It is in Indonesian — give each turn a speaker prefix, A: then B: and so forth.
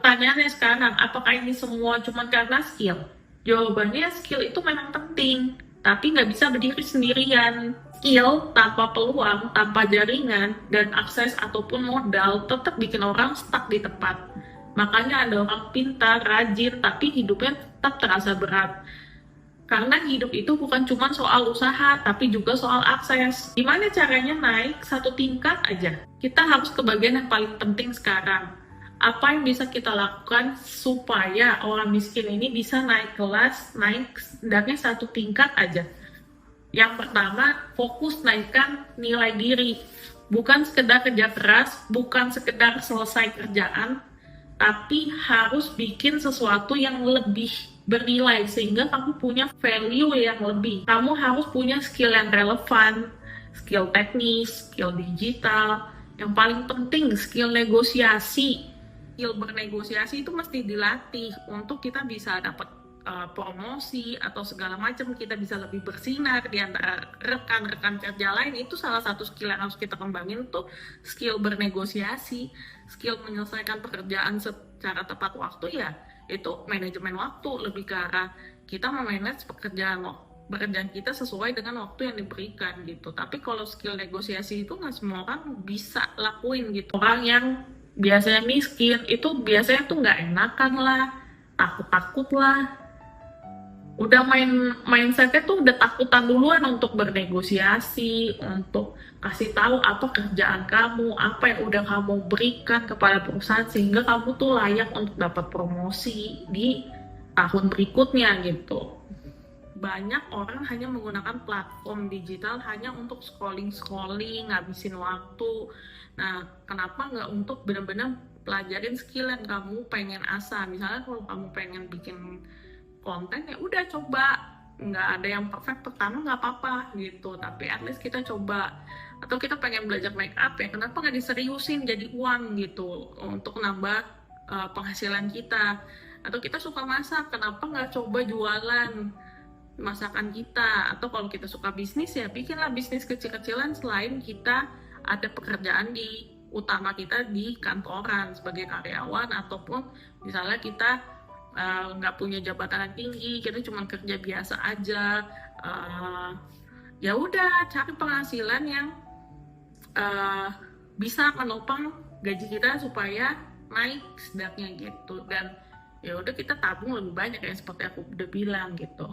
A: pertanyaannya sekarang, apakah ini semua cuma karena skill? Jawabannya skill itu memang penting, tapi nggak bisa berdiri sendirian. Skill tanpa peluang, tanpa jaringan, dan akses ataupun modal tetap bikin orang stuck di tempat. Makanya ada orang pintar, rajin, tapi hidupnya tetap terasa berat. Karena hidup itu bukan cuma soal usaha, tapi juga soal akses. Gimana caranya naik satu tingkat aja? Kita harus ke bagian yang paling penting sekarang. Apa yang bisa kita lakukan supaya orang miskin ini bisa naik kelas, naik setidaknya satu tingkat aja? Yang pertama, fokus naikkan nilai diri. Bukan sekedar kerja keras, bukan sekedar selesai kerjaan, tapi harus bikin sesuatu yang lebih bernilai sehingga kamu punya value yang lebih. Kamu harus punya skill yang relevan, skill teknis, skill digital, yang paling penting skill negosiasi. Skill bernegosiasi itu mesti dilatih untuk kita bisa dapat promosi atau segala macam, kita bisa lebih bersinar di antara rekan-rekan kerja lain. Itu salah satu skill yang harus kita kembangin tuh, skill bernegosiasi, skill menyelesaikan pekerjaan secara tepat waktu. Ya itu manajemen waktu, lebih ke arah kita memanage pekerjaan kita sesuai dengan waktu yang diberikan gitu. Tapi kalau skill negosiasi itu nggak semua orang bisa lakuin gitu. Orang yang biasanya miskin itu biasanya tuh nggak enakan lah, takut-takut lah, udah mindsetnya tuh udah takutan duluan untuk bernegosiasi, untuk kasih tahu apa kerjaan kamu, apa yang udah kamu berikan kepada perusahaan sehingga kamu tuh layak untuk dapat promosi di tahun berikutnya gitu. Banyak orang hanya menggunakan platform digital hanya untuk scrolling, ngabisin waktu. Nah, kenapa nggak untuk benar-benar pelajarin skill yang kamu pengen asah? Misalnya kalau kamu pengen bikin konten, ya udah coba, nggak ada yang perfect pertama, nggak apa-apa gitu, tapi at least kita coba. Atau kita pengen belajar make up, ya kenapa nggak diseriusin jadi uang gitu untuk nambah penghasilan kita. Atau kita suka masak, kenapa nggak coba jualan masakan kita. Atau kalau kita suka bisnis, ya bikinlah bisnis kecil-kecilan selain kita ada pekerjaan di utama kita di kantoran sebagai karyawan, ataupun misalnya kita nggak punya jabatan yang tinggi, kita cuma kerja biasa aja. Ya udah, cari penghasilan yang bisa menopang gaji kita supaya naik setidaknya gitu. Dan ya udah, kita tabung lebih banyak ya seperti aku udah bilang gitu.